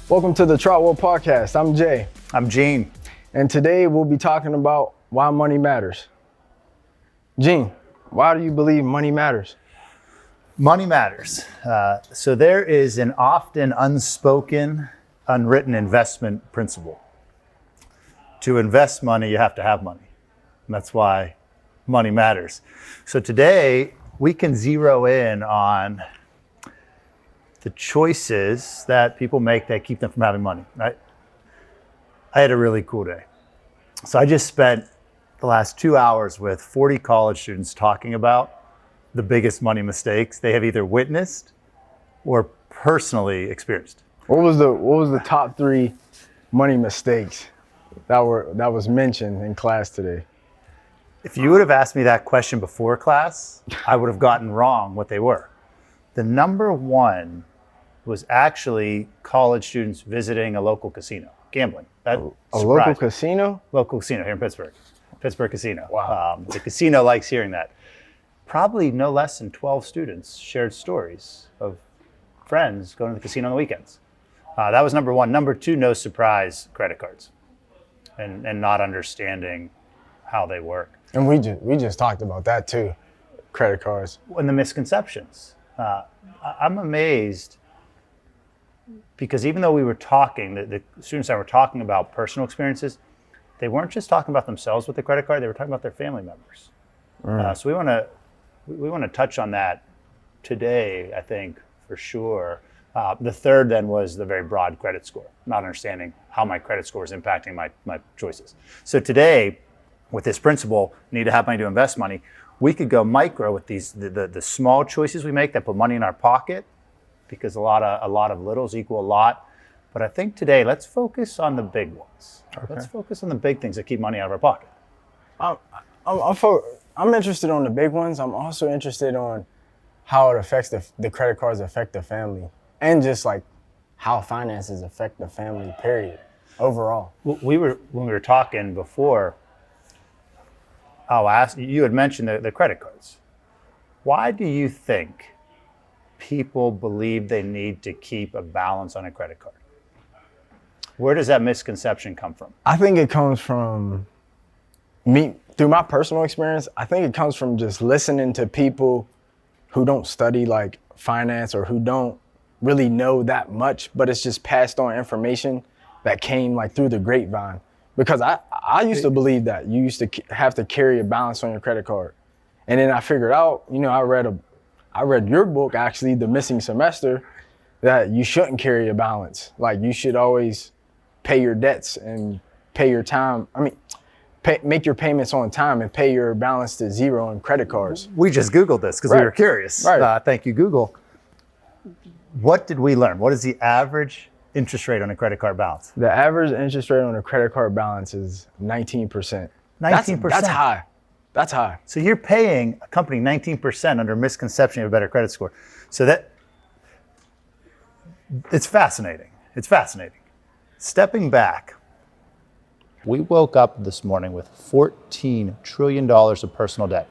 Welcome to the Troutwood podcast. I'm Jay. I'm Gene. And today we'll be talking about why money matters. Gene, why do you believe money matters? Money matters. So there is an often unspoken, unwritten investment principle. To invest money, you have to have money. And that's why money matters. So today we can zero in on the choices that people make that keep them from having money, right? I had a really cool day. So I just spent the last 2 hours with 40 college students talking about the biggest money mistakes they have either witnessed or personally experienced. What was the top 3 money mistakes that was mentioned in class today? If you would have asked me that question before class, I would have gotten wrong what they were. The number one was actually college students visiting a local casino, gambling. A local casino? Local casino here in Pittsburgh. Pittsburgh Casino. Wow. The casino likes hearing that. Probably no less than 12 students shared stories of friends going to the casino on the weekends. That was number one. Number two, no surprise, credit cards and not understanding how they work. And we just talked about that too, credit cards. And the misconceptions. I'm amazed because even though we were talking, the students that were talking about personal experiences, they weren't just talking about themselves with the credit card, they were talking about their family members. So we want to touch on that today, I think, for sure. The third then was the very broad credit score, not understanding how my credit score is impacting my choices. So today, with this principle, need to have money to invest money, we could go micro with these the small choices we make that put money in our pocket, because a lot of littles equal a lot. But I think today, let's focus on the big ones. Okay. Let's focus on the big things that keep money out of our pocket. I'm interested on the big ones. I'm also interested on how it affects the credit cards affect the family, and just like how finances affect the family, period, overall. When we were talking before, I'll ask, you had mentioned the credit cards. Why do you think people believe they need to keep a balance on a credit card? Where does that misconception come from? I think it comes from me, through my personal experience. I think it comes from just listening to people who don't study like finance or who don't really know that much, but it's just passed on information that came like through the grapevine. Because I used to believe that you used to have to carry a balance on your credit card. And then I figured out, I read your book, actually, The Missing Semester, that you shouldn't carry a balance. Like, you should always pay your debts and pay your time. Make your payments on time and pay your balance to zero on credit cards. We just Googled this because we were curious. Right. Thank you, Google. What did we learn? What is the average interest rate on a credit card balance? The average interest rate on a credit card balance is 19%. 19%? That's high. That's high. So you're paying a company 19% under misconception of a better credit score. So it's fascinating. It's fascinating. Stepping back, we woke up this morning with $14 trillion of personal debt.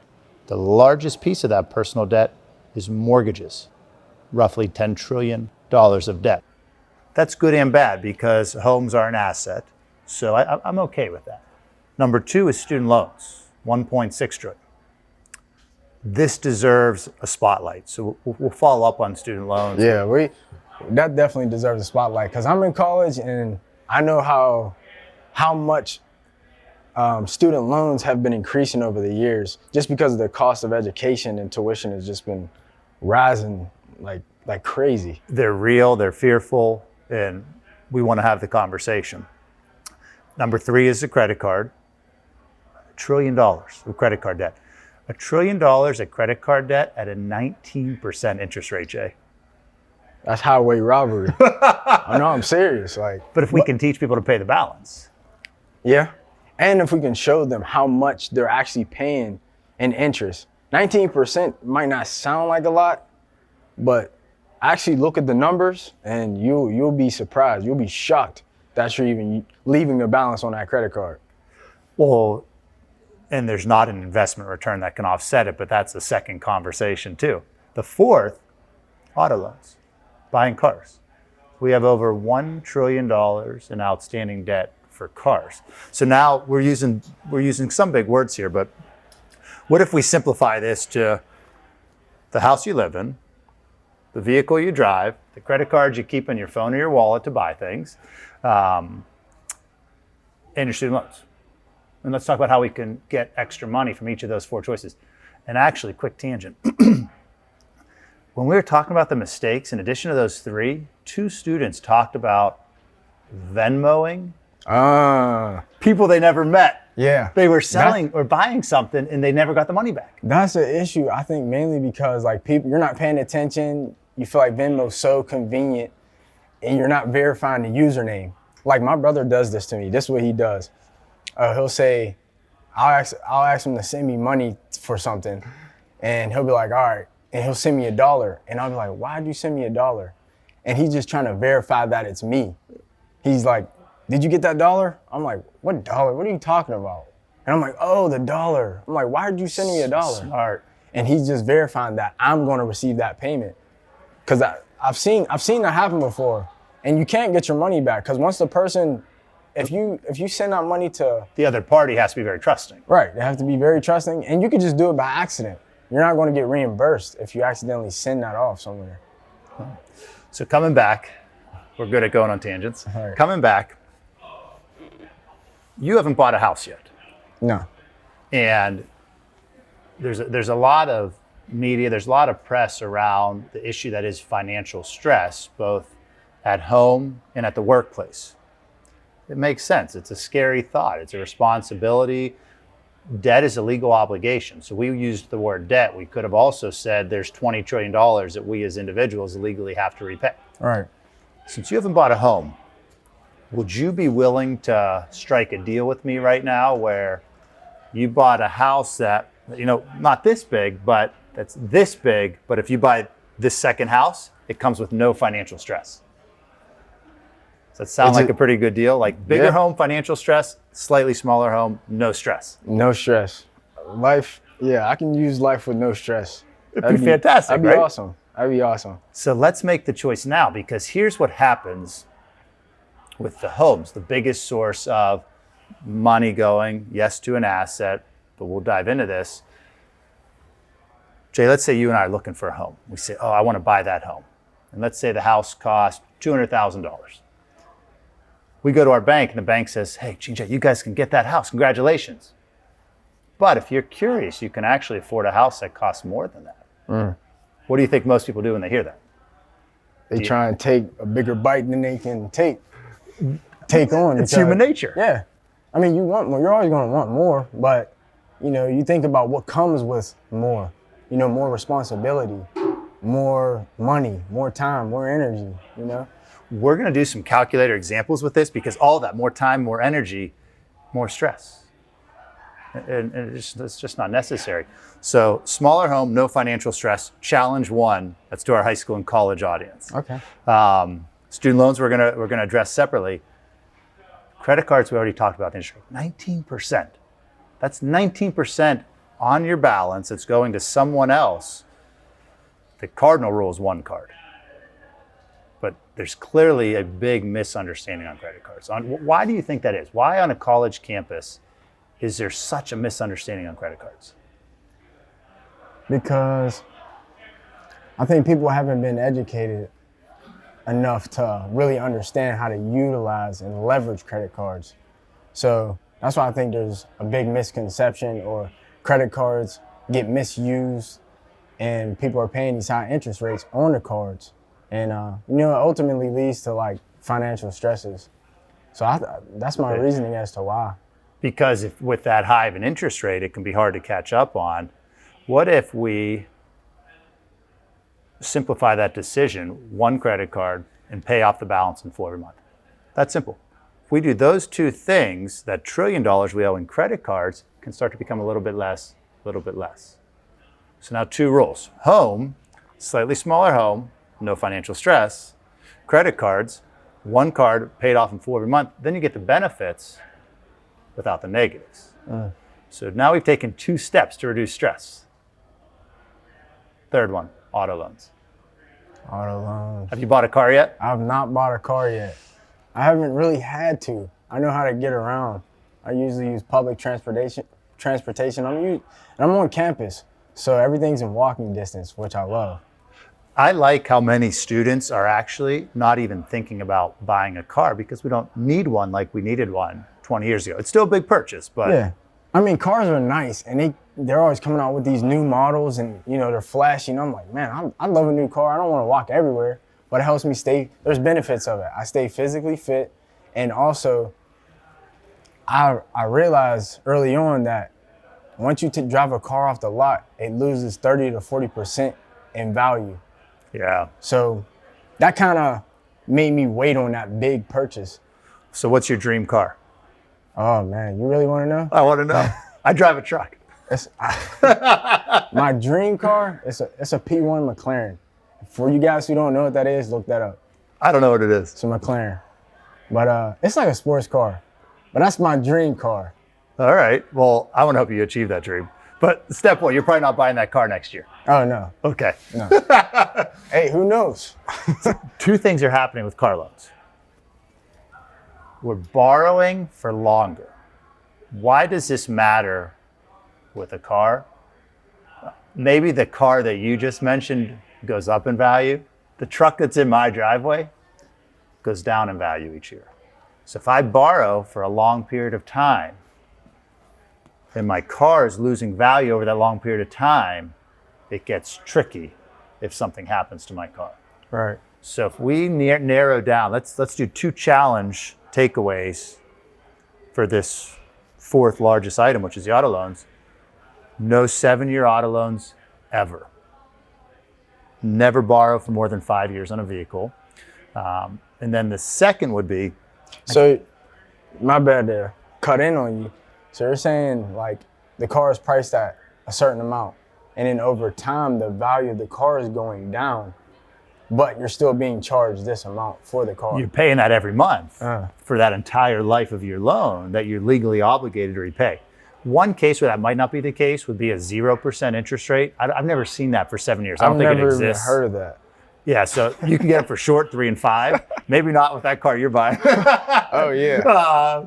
The largest piece of that personal debt is mortgages, roughly $10 trillion of debt. That's good and bad because homes are an asset. So I'm okay with that. Number two is student loans, $1.6 trillion. This deserves a spotlight. So we'll follow up on student loans. Yeah, that definitely deserves a spotlight because I'm in college and I know how much student loans have been increasing over the years just because of the cost of education, and tuition has just been rising like crazy. They're real, they're fearful, and we want to have the conversation. Number three is the credit card. $1 trillion of credit card debt. $1 trillion of credit card debt at a 19% interest rate, Jay. That's highway robbery. I know, I'm serious. But if we can teach people to pay the balance. Yeah. And if we can show them how much they're actually paying in interest. 19% might not sound like a lot, but actually look at the numbers and you'll be surprised. You'll be shocked that you're even leaving a balance on that credit card. Well, and there's not an investment return that can offset it, but that's the second conversation too. The fourth, auto loans, buying cars. We have over $1 trillion in outstanding debt for cars. So now we're using some big words here, but what if we simplify this to the house you live in, the vehicle you drive, the credit cards you keep on your phone or your wallet to buy things, and your student loans. And let's talk about how we can get extra money from each of those four choices. And actually, quick tangent. When we were talking about the mistakes, in addition to those three, two students talked about Venmoing people they never met. Yeah. They were selling or buying something and they never got the money back. That's an issue, I think, mainly because like people, you're not paying attention. You feel like Venmo's so convenient and you're not verifying the username. Like my brother does this to me. This is what he does. He'll say, I'll ask him to send me money for something, and he'll be like, all right, and he'll send me $1, and I'll be like, why'd you send me $1? And he's just trying to verify that it's me. He's like, did you get that $1? I'm like, what dollar? What are you talking about? And I'm like, oh, the $1. I'm like, why did you send me $1? Smart. And he's just verifying that I'm going to receive that payment, because I've seen that happen before, and you can't get your money back because once the person. If you send out money to... The other party has to be very trusting. Right, they have to be very trusting, and you could just do it by accident. You're not going to get reimbursed if you accidentally send that off somewhere. So coming back, we're good at going on tangents. Right. Coming back, you haven't bought a house yet. No. And there's a lot of media, there's a lot of press around the issue that is financial stress, both at home and at the workplace. It makes sense. It's a scary thought. It's a responsibility. Debt is a legal obligation. So we used the word debt. We could have also said there's $20 trillion that we as individuals legally have to repay. All right. Since you haven't bought a home, would you be willing to strike a deal with me right now where you bought a house that, not this big, but that's this big, but if you buy this second house, it comes with no financial stress? Does that sound like a pretty good deal? Like bigger home, financial stress, slightly smaller home, no stress. No stress. Life, yeah, I can use life with no stress. That'd be fantastic, That'd be right? awesome. That'd be awesome. So let's make the choice now, because here's what happens with the homes. The biggest source of money going, yes, to an asset, but we'll dive into this. Jay, let's say you and I are looking for a home. We say, oh, I want to buy that home. And let's say the house cost $200,000. We go to our bank and the bank says, hey, Jay, you guys can get that house. Congratulations. But if you're curious, you can actually afford a house that costs more than that. What do you think most people do when they hear that? They try and take a bigger bite than they can take on. It's human nature. Yeah. I mean, you want more. You're always going to want more, but, you think about what comes with more. More responsibility, more money, more time, more energy, We're going to do some calculator examples with this because all that, more time, more energy, more stress. And it's just not necessary. So smaller home, no financial stress. Challenge one, that's to our high school and college audience. Okay. Student loans we're gonna address separately. Credit cards, we already talked about the interest rate, 19%. That's 19% on your balance that's going to someone else. The cardinal rule is one card. But there's clearly a big misunderstanding on credit cards. Why do you think that is? Why on a college campus is there such a misunderstanding on credit cards? Because I think people haven't been educated enough to really understand how to utilize and leverage credit cards. So that's why I think there's a big misconception, or credit cards get misused and people are paying these high interest rates on the cards. And, it ultimately leads to like financial stresses. So that's my reasoning as to why. Because if with that high of an interest rate, it can be hard to catch up on. What if we simplify that decision, one credit card, and pay off the balance in full every month? That's simple. If we do those two things, that $1 trillion we owe in credit cards can start to become a little bit less, a little bit less. So now two rules. Home, slightly smaller home, no financial stress. Credit cards, one card paid off in full every month. Then you get the benefits without the negatives. So now we've taken 2 steps to reduce stress. Third one, auto loans. Auto loans. Have you bought a car yet? I've not bought a car yet. I haven't really had to. I know how to get around. I usually use public transportation. And I'm on campus, so everything's in walking distance, which I love. I like how many students are actually not even thinking about buying a car because we don't need one like we needed one 20 years ago. It's still a big purchase, but yeah. I mean, cars are nice, and they're always coming out with these new models, and they're flashy. And I'm like, man, I love a new car. I don't want to walk everywhere, but it helps me stay. There's benefits of it. I stay physically fit, and also I realized early on that once you drive a car off the lot, it loses 30 to 40% in value. Yeah. So that kind of made me wait on that big purchase. So what's your dream car? Oh man, you really want to know? I want to know. I drive a truck. My dream car, it's a P1 McLaren. For you guys who don't know what that is, look that up. I don't know what it is. It's a McLaren. But it's like a sports car. But that's my dream car. All right. Well, I want to help you achieve that dream. But step 1, you're probably not buying that car next year. Oh, no. Okay. No. Hey, who knows? 2 things are happening with car loans. We're borrowing for longer. Why does this matter with a car? Maybe the car that you just mentioned goes up in value. The truck that's in my driveway goes down in value each year. So if I borrow for a long period of time, and my car is losing value over that long period of time, it gets tricky if something happens to my car. Right. So if we narrow down, let's do 2 challenge takeaways for this 4th largest item, which is the auto loans. No 7-year auto loans ever. Never borrow for more than 5 years on a vehicle. And then the second would be... So, my bad to cut in on you. So you're saying like the car is priced at a certain amount, and then over time the value of the car is going down, but you're still being charged this amount for the car. You're paying that every month for that entire life of your loan that you're legally obligated to repay. One case where that might not be the case would be a 0% interest rate. I've never seen that for 7 years. I don't think it exists. I've never even heard of that. Yeah, so you can get it for short, 3 and 5. Maybe not with that car you're buying. Oh yeah.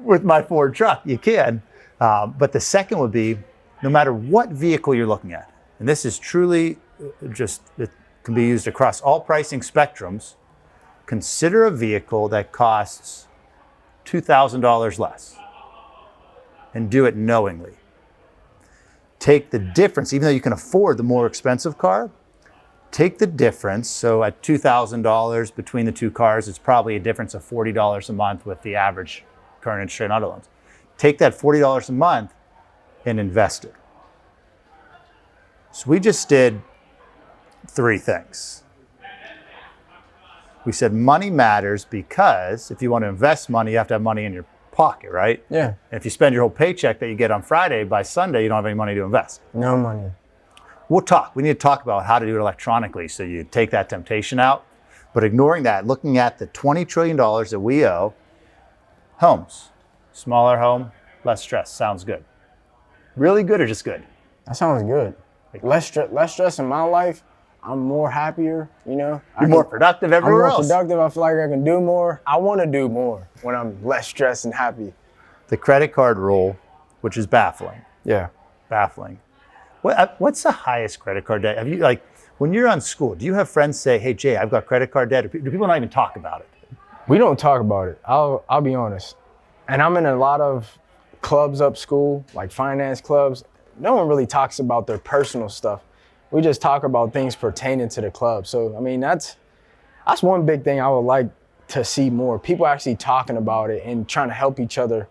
With my Ford truck, you can. But the second would be, no matter what vehicle you're looking at, and this is truly it can be used across all pricing spectrums, consider a vehicle that costs $2,000 less and do it knowingly. Take the difference, even though you can afford the more expensive car, take the difference. So at $2,000 between the 2 cars, it's probably a difference of $40 a month with the average current interest rate auto loans. Take that $40 a month and invest it. So we just did 3 things. We said money matters because if you want to invest money, you have to have money in your pocket, right? Yeah. And if you spend your whole paycheck that you get on Friday, by Sunday, you don't have any money to invest. No money. We'll talk. We need to talk about how to do it electronically so you take that temptation out. But ignoring that, looking at the $20 trillion that we owe, homes, smaller home, less stress. Sounds good. Really good or just good? That sounds good. Less stress in my life. I'm more happier, You're more productive everywhere else. I'm more productive. I feel like I can do more. I want to do more when I'm less stressed and happy. The credit card rule, which is baffling. Yeah. Baffling. What's the highest credit card debt? Have you, when you're on school, do you have friends say, hey, Jay, I've got credit card debt? Or do people not even talk about it? We don't talk about it. I'll be honest. And I'm in a lot of clubs up school, like finance clubs. No one really talks about their personal stuff. We just talk about things pertaining to the club. So, I mean, that's one big thing I would like to see more. People actually talking about it and trying to help each other,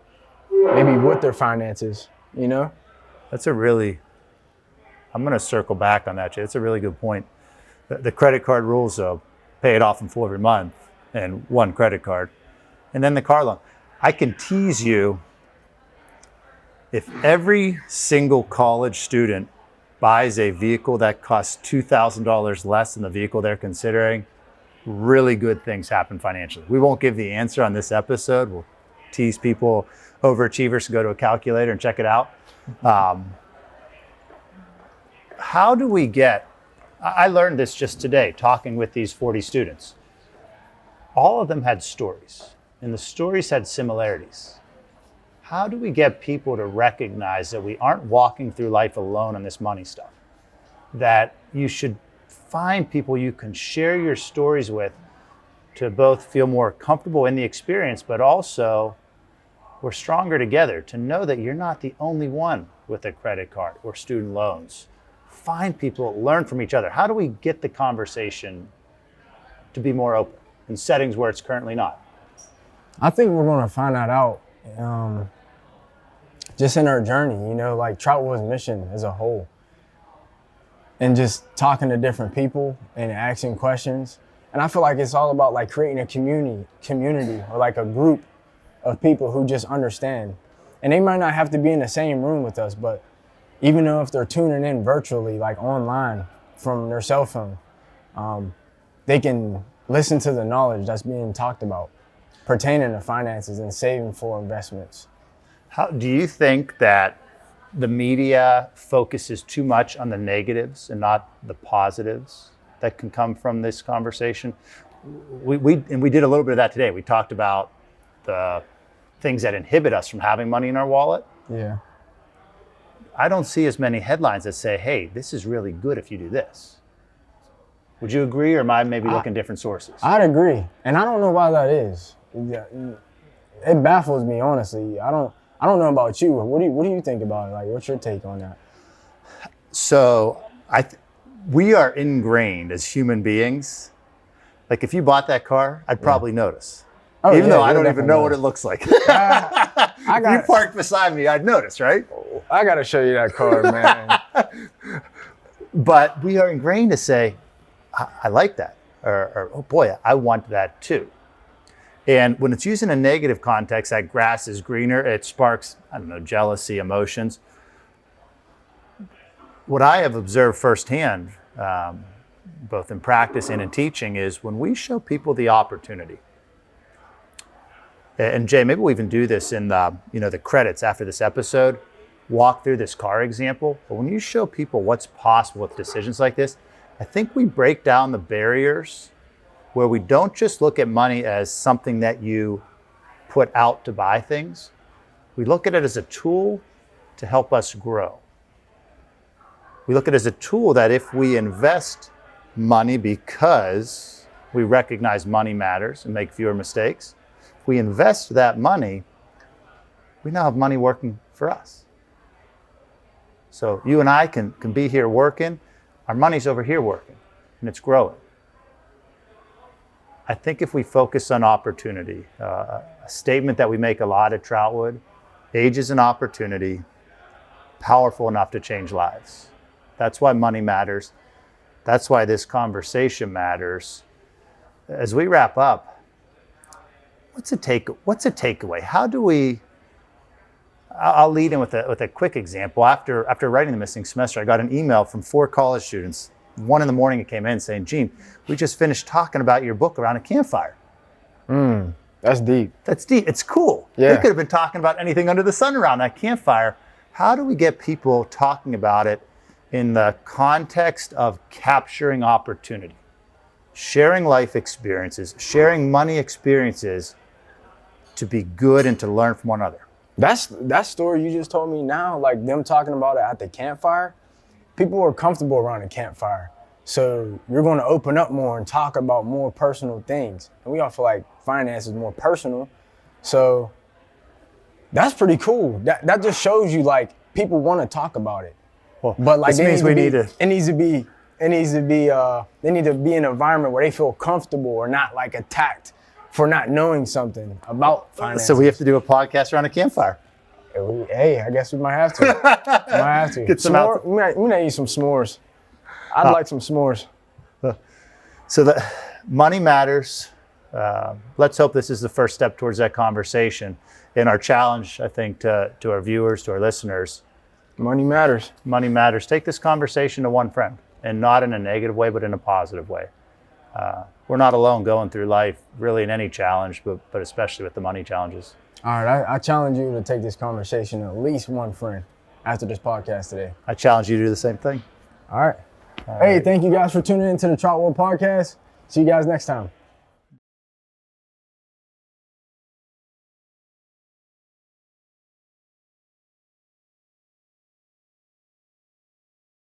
maybe with their finances, That's I'm going to circle back on that, Jay. That's a really good point. The credit card rules, though, pay it off in full every month and 1 credit card. And then the car loan. I can tease you, if every single college student buys a vehicle that costs $2,000 less than the vehicle they're considering, really good things happen financially. We won't give the answer on this episode. We'll tease people, overachievers, to go to a calculator and check it out. How do we get, I learned this just today, talking with these 40 students. All of them had stories, and the stories had similarities. How do we get people to recognize that we aren't walking through life alone on this money stuff? That you should find people you can share your stories with to both feel more comfortable in the experience, but also we're stronger together, to know that you're not the only one with a credit card or student loans. Find people, learn from each other. How do we get the conversation to be more open in settings where it's currently not? I think we're going to find that out just in our journey, like Troutwood's mission as a whole. And just talking to different people and asking questions. And I feel like it's all about like creating a community or like a group of people who just understand. And they might not have to be in the same room with us, but even though if they're tuning in virtually, like online from their cell phone, they can listen to the knowledge that's being talked about pertaining to finances and saving for investments. How do you think that the media focuses too much on the negatives and not the positives that can come from this conversation? We did a little bit of that today. We talked about the things that inhibit us from having money in our wallet. Yeah. I don't see as many headlines that say, hey, this is really good if you do this. Would you agree, or am I maybe looking different sources? I'd agree. And I don't know why that is. It baffles me, honestly. I don't know about you. What do you think about it? Like, what's your take on that? So we are ingrained as human beings. Like, if you bought that car, I'd probably notice. Oh, even though I don't even know what it looks like. If you parked beside me, I'd notice, right? I got to show you that car, man. But we are ingrained to say, I like that. Or, oh boy, I want that too. And when it's used in a negative context, that grass is greener, it sparks, jealousy, emotions. What I have observed firsthand, both in practice and in teaching, is when we show people the opportunity. And Jay, maybe we even do this in the credits after this episode, walk through this car example. But when you show people what's possible with decisions like this, I think we break down the barriers where we don't just look at money as something that you put out to buy things. We look at it as a tool to help us grow. We look at it as a tool that if we invest money because we recognize money matters and make fewer mistakes, if we invest that money, we now have money working for us. So you and I can be here working, our money's over here working, and it's growing. I think if we focus on opportunity, a statement that we make a lot at Troutwood, age is an opportunity, powerful enough to change lives. That's why money matters. That's why this conversation matters. As we wrap up, what's a takeaway? How do we, I'll lead in with a quick example. After writing the missing semester, I got an email from 4 college students. 1 a.m, it came in saying, Gene, we just finished talking about your book around a campfire. That's deep. That's deep. It's cool. Yeah. We could have been talking about anything under the sun around that campfire. How do we get people talking about it in the context of capturing opportunity, sharing life experiences, sharing money experiences to be good and to learn from one another? That story you just told me now, like them talking about it at the campfire, people are comfortable around a campfire. So you're going to open up more and talk about more personal things. And we all feel like finance is more personal. So that's pretty cool. That just shows you like people want to talk about it. Well, but like this means they need to be in an environment where they feel comfortable or not like attacked for not knowing something about finance. So we have to do a podcast around a campfire. Hey, I guess we might have to. Get some out. We might eat some s'mores. I'd like some s'mores. So the money matters. Let's hope this is the first step towards that conversation. And our challenge, I think, to our viewers, to our listeners, money matters. Money matters. Take this conversation to one friend, and not in a negative way, but in a positive way. we're not alone going through life, really in any challenge, but especially with the money challenges. All right, I challenge you to take this conversation to at least one friend after this podcast today. I challenge you to do the same thing. All right. Hey, thank you guys for tuning into the Troutwood podcast. See you guys next time.